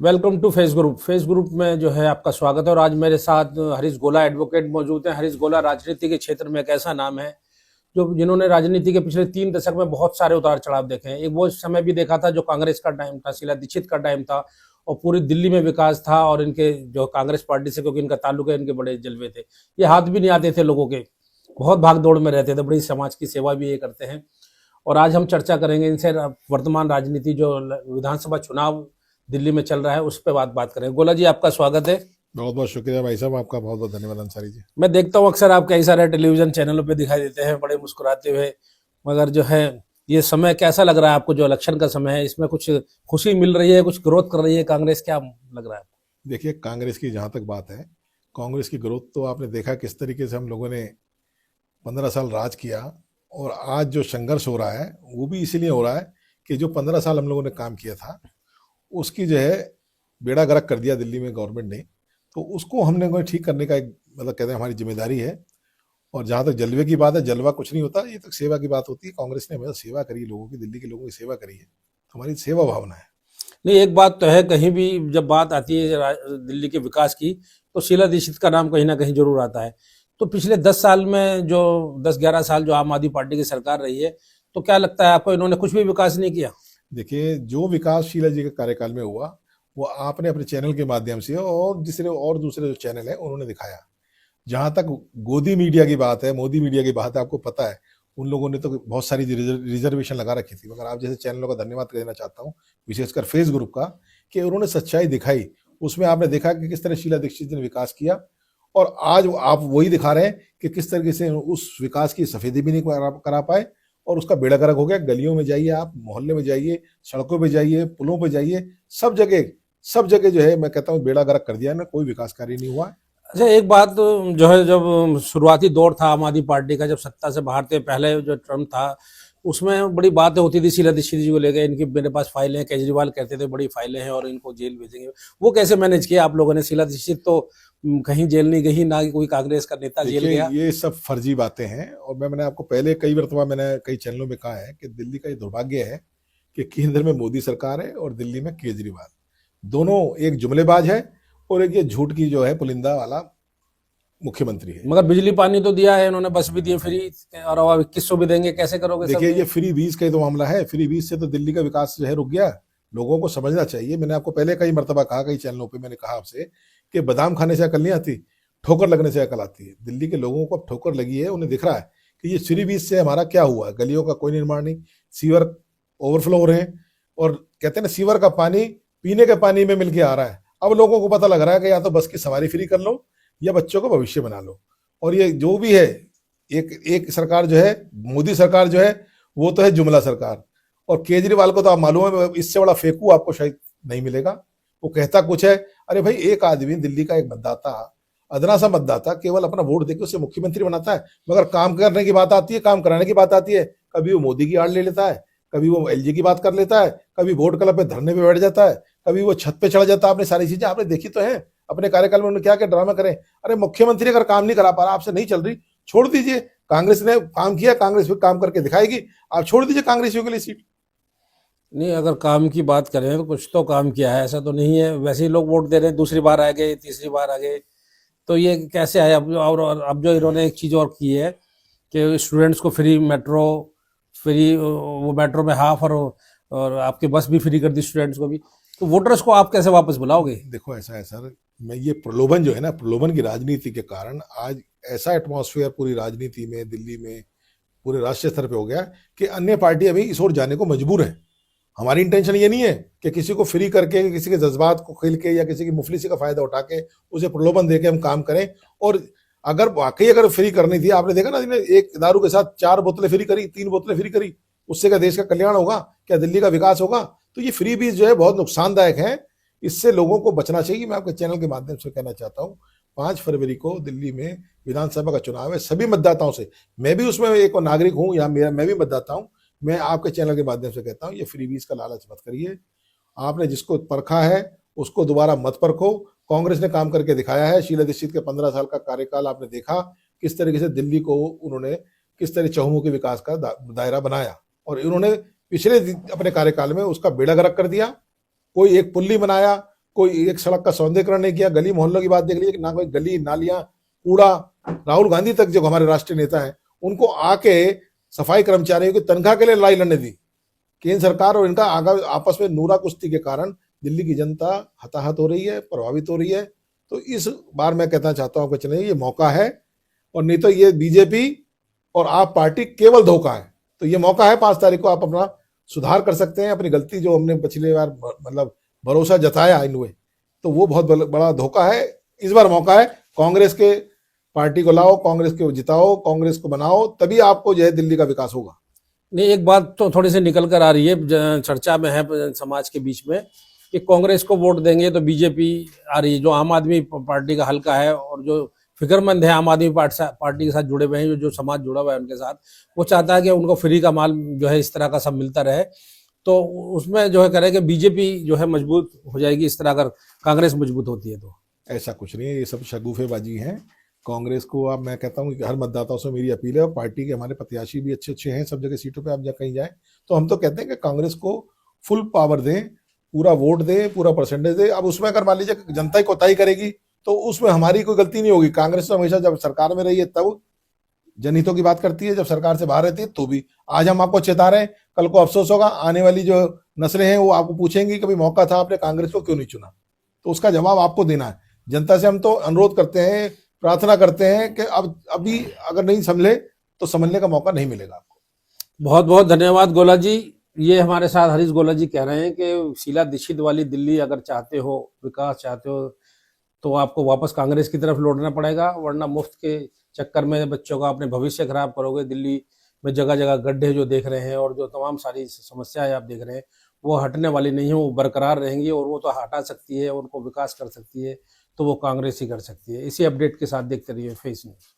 Welcome to face group. Face group में जो है आपका स्वागत है। और आज मेरे साथ हरीश गोला एडवोकेट मौजूद हैं। हरीश गोला राजनीति के क्षेत्र में एक ऐसा नाम है जो जिन्होंने राजनीति के पिछले 3 दशक में बहुत सारे उतार चढ़ाव देखे हैं। एक वो समय भी देखा था जो कांग्रेस का टाइम था, शीला दीक्षित का टाइम था, और पूरी दिल्ली में विकास था। और इनके जो कांग्रेस पार्टी से, क्योंकि इनका ताल्लुक है, इनके बड़े जलवे थे। ये हाथ भी नहीं आते थे लोगों के, बहुत भाग दौड़ में रहते थे, बड़ी समाज की सेवा भी ये करते हैं। और आज हम चर्चा करेंगे इनसे वर्तमान राजनीति, जो विधानसभा चुनाव दिल्ली में चल रहा है, उस पर बात करें। गोला जी, आपका स्वागत है। बहुत बहुत शुक्रिया भाई साहब, आपका बहुत बहुत धन्यवाद अंसारी जी। मैं देखता हूँ अक्सर आप कई सारे टेलीविजन चैनलों पे दिखाई देते हैं बड़े मुस्कुराते हुए, मगर जो है ये समय कैसा लग रहा है आपको? जो इलेक्शन का समय है, इसमें कुछ खुशी मिल रही है, कुछ ग्रोथ कर रही है कांग्रेस, क्या लग रहा है? देखिए, कांग्रेस की जहाँ तक बात है, कांग्रेस की ग्रोथ तो आपने देखा किस तरीके से हम लोगों ने 15 साल राज किया। और आज जो संघर्ष हो रहा है वो भी इसीलिए हो रहा है कि जो 15 साल हम लोगों ने काम किया था उसकी जो है बेड़ा गर्क कर दिया दिल्ली में गवर्नमेंट ने। तो उसको हमने को ठीक करने का एक मतलब कहते हैं हमारी जिम्मेदारी है। और जहाँ तक जलवे की बात है, जलवा कुछ नहीं होता, ये तक सेवा की बात होती है। कांग्रेस ने हमेशा सेवा करी, लोगों की, दिल्ली के लोगों की सेवा करी है। हमारी सेवा भावना है। नहीं, एक बात तो है, कहीं भी जब बात आती है दिल्ली के विकास की, तो शीला दीक्षित का नाम कहीं ना कहीं जरूर आता है। तो पिछले 10 साल में, जो 10-11 साल जो आम आदमी पार्टी की सरकार रही है, तो क्या लगता है आपको, इन्होंने कुछ भी विकास नहीं किया? देखिए, जो विकास शीला जी के कार्यकाल में हुआ वो आपने अपने चैनल के माध्यम से और दूसरे जो चैनल है उन्होंने दिखाया। जहां तक गोदी मीडिया की बात है, मोदी मीडिया की बात है, आपको पता है उन लोगों ने तो बहुत सारी रिजर्वेशन लगा रखी थी। मगर आप जैसे चैनलों का धन्यवाद देना चाहता हूँ, विशेषकर फेस ग्रुप का, कि उन्होंने सच्चाई दिखाई। उसमें आपने देखा कि किस तरह शीला दीक्षित ने विकास किया। और आज आप वही दिखा रहे हैं कि किस तरीके से उस विकास की सफेदी भी नहीं करा पाए और उसका बेड़ा गर्क हो गया। गलियों में जाइए, आप मोहल्ले में जाइए, सड़कों पे जाइए, पुलों पे जाइए, सब जगह जो है मैं कहता हूँ बेड़ा गर्क कर दिया ना, कोई विकास कार्य नहीं हुआ। अच्छा, एक बात जो है, जब शुरुआती दौर था आम आदमी पार्टी का, जब सत्ता से बाहर थे, पहले जो ट्रम्प था, उसमें बड़ी बातें होती थी शीला दीक्षित जी को लेकर, इनकी मेरे पास फाइलें हैं, केजरीवाल कहते थे बड़ी फाइलें हैं और इनको जेल भेजेंगे। वो कैसे मैनेज किया आप लोगों ने? शीला दीक्षित तो कहीं जेल नहीं गई, ना कोई कांग्रेस का नेता जेल देखिए, गया। ये सब फर्जी बातें हैं। और मैंने आपको पहले कई मरतबा मैंने कई चैनलों में कहा है कि दिल्ली का ये दुर्भाग्य है कि केंद्र में मोदी सरकार है और दिल्ली में केजरीवाल, दोनों एक जुमलेबाज है और एक ये झूठ की जो है पुलिंदा वाला मुख्यमंत्री है। मगर बिजली पानी तो दिया है इन्होंने, बस भी दिए फ्री, और अब 2100 भी देंगे, कैसे करोगे सब देखिए, ये? ये फ्री बीज का ही तो मामला है। फ्री बीज से तो दिल्ली का विकास जो है रुक गया। लोगों को समझना चाहिए। मैंने आपको पहले कई मरतबा कहा, कई चैनलों पे मैंने कहा आपसे कि बादाम खाने से अकल नहीं आती, ठोकर लगने से अकल आती है। दिल्ली के लोगों को अब ठोकर लगी है, उन्हें दिख रहा है कि ये फ्री बीज से हमारा क्या हुआ। गलियों का कोई निर्माण नहीं, सीवर ओवरफ्लो हो रहे हैं। और कहते हैं ना, सीवर का पानी पीने के पानी में मिलके आ रहा है। अब लोगों को पता लग रहा है कि या तो बस की सवारी फ्री कर लो या बच्चों का भविष्य बना लो। और ये जो भी है, एक एक सरकार जो है, मोदी सरकार जो है, वो तो है जुमला सरकार। और केजरीवाल को तो आप मालूम है, इससे बड़ा फेंकू आपको शायद नहीं मिलेगा। वो कहता कुछ है। अरे भाई, एक आदमी दिल्ली का एक मतदाता, अदना सा मतदाता, केवल अपना वोट देकर उसे मुख्यमंत्री बनाता है। मगर काम करने की बात आती है, काम कराने की बात आती है, कभी वो मोदी की आड़ ले लेता है, कभी वो एलजी की बात कर लेता है, कभी वोट क्लब पे धरने पे बैठ जाता है, कभी वो छत पे चढ़ जाता है। आपने सारी चीजें आपने देखी तो है अपने कार्यकाल में, उन्होंने क्या क्या ड्रामा करे। अरे मुख्यमंत्री अगर काम नहीं करा पा रहा, आपसे नहीं चल रही, छोड़ दीजिए। कांग्रेस ने काम किया, कांग्रेस भी काम करके दिखाएगी। आप छोड़ दीजिए कांग्रेसियों के लिए सीट। नहीं, अगर काम की बात करें तो कुछ तो काम किया है, ऐसा तो नहीं है। वैसे ही लोग वोट दे रहे हैं, दूसरी बार आ गए, तीसरी बार आ गए, तो ये कैसे आए? और अब जो इन्होंने एक चीज़ और की है कि स्टूडेंट्स को फ्री मेट्रो, फ्री वो मेट्रो में हाफ, और आपके बस भी फ्री कर दी स्टूडेंट्स को भी। तो वोटर्स को आप कैसे वापस बुलाओगे? देखो, ऐसा है सर, मैं ये प्रलोभन जो है ना, प्रलोभन की राजनीति के कारण आज ऐसा एटमॉस्फेयर पूरी राजनीति में, दिल्ली में, पूरे राष्ट्रीय स्तर पे हो गया कि अन्य पार्टी अभी इस ओर जाने को मजबूर है। हमारी इंटेंशन ये नहीं है कि किसी को फ्री करके, किसी के जज्बात को खेल के या किसी की मुफलिसी का फायदा उठा के उसे प्रलोभन देके हम काम करें। और अगर वाकई अगर फ्री करनी थी, आपने देखा ना, एक दारू के साथ 4 बोतलें फ्री करी, 3 बोतलें फ्री करी, उससे क्या देश का कल्याण होगा? क्या दिल्ली का विकास होगा? तो ये फ्री बीज जो है बहुत नुकसानदायक है। इससे लोगों को बचना चाहिए। मैं आपके चैनल के माध्यम से कहना चाहता हूँ, 5 फरवरी को दिल्ली में विधानसभा का चुनाव है। सभी मतदाताओं से, मैं भी उसमें एक नागरिक हूँ, या मैं भी मतदाता हूँ, मैं आपके चैनल के माध्यम से कहता हूँ, ये फ्री बीज का लालच मत करिए। आपने जिसको परखा है उसको दोबारा मत परखो। कांग्रेस ने काम करके दिखाया है। शीला दीक्षित के 15 साल का कार्यकाल आपने देखा, किस तरीके से दिल्ली को उन्होंने किस तरह चहुमुखी विकास का दायरा बनाया। और इन्होंने पिछले अपने कार्यकाल में उसका बेड़ा गर्क कर दिया। कोई एक पुल नहीं बनाया, कोई एक सड़क का सौंदर्यीकरण नहीं किया, गली मोहल्लों की बात देख लीजिए, ना कोई गली नालियां, कूड़ा। राहुल गांधी तक जो हमारे राष्ट्रीय नेता हैं, उनको आके सफाई कर्मचारियों की तनख्वाह के लिए लड़ाई लड़ने दी। केंद्र सरकार और इनका आपस में नूरा कुश्ती के कारण दिल्ली की जनता हताहत हो रही है, प्रभावित हो रही है। तो इस बार मैं कहना चाहता हूं कि चलिए ये मौका है, और नहीं तो ये बीजेपी और आप पार्टी केवल धोखा है। तो ये मौका है, 5 तारीख को आप अपना सुधार कर सकते हैं, अपनी गलती जो हमने पिछले बार मतलब भरोसा जताया इनमें, तो वो बहुत बड़ा धोखा है। इस बार मौका है, कांग्रेस के पार्टी को लाओ, कांग्रेस को जिताओ, कांग्रेस को बनाओ, तभी आपको जो है दिल्ली का विकास होगा। नहीं, एक बात तो थोड़ी सी निकल कर आ रही है, चर्चा में है समाज के बीच में, कि कांग्रेस को वोट देंगे तो बीजेपी आ रही है, जो आम आदमी पार्टी का हल्का है और जो फिक्रमंद है आम आदमी पार्टी के साथ जुड़े हुए हैं, जो समाज जुड़ा हुआ है उनके साथ, वो चाहता है कि उनको फ्री का माल जो है इस तरह का सब मिलता रहे। तो उसमें जो है कह रहे हैं कि बीजेपी जो है मजबूत हो जाएगी इस तरह, अगर कांग्रेस मजबूत होती है तो। ऐसा कुछ नहीं है, ये सब शगुफेबाजी है। कांग्रेस को अब मैं कहता हूँ कि हर मतदाताओं से मेरी अपील है, और पार्टी के हमारे प्रत्याशी भी अच्छे अच्छे हैं सब जगह सीटों पे, आप जहाँ कहीं जाए तो हम तो कहते हैं कि कांग्रेस को फुल पावर दें, पूरा वोट दें, पूरा परसेंटेज दें। अब उसमें अगर मान लीजिए जनता ही कोताही करेगी तो उसमें हमारी कोई गलती नहीं होगी। कांग्रेस तो हमेशा जब सरकार में रही है तब जनहितों की बात करती है, जब सरकार से बाहर रहती है तो भी। आज हम आपको चेता रहे हैं, कल को अफसोस होगा, आने वाली जो नस्लें हैं वो आपको पूछेंगी कभी मौका था आपने कांग्रेस को क्यों नहीं चुना। तो उसका जवाब आपको देना है। जनता से हम तो अनुरोध करते हैं, प्रार्थना करते हैं कि अब अभी अगर नहीं संभले तो संभलने का मौका नहीं मिलेगा आपको। बहुत बहुत धन्यवाद गोला जी। ये हमारे साथ हरीश गोला जी कह रहे हैं कि शीला दीक्षित वाली दिल्ली अगर चाहते हो, विकास चाहते हो, तो आपको वापस कांग्रेस की तरफ लौटना पड़ेगा, वरना मुफ्त के चक्कर में बच्चों का अपने भविष्य खराब करोगे। दिल्ली में जगह जगह गड्ढे जो देख रहे हैं और जो तमाम सारी समस्याएं आप देख रहे हैं, वो हटने वाली नहीं है, वो बरकरार रहेंगी, और वो तो हटा सकती है, उनको विकास कर सकती है तो वो कांग्रेस ही कर सकती है। इसी अपडेट के साथ देखते रहिए फेस न्यूज।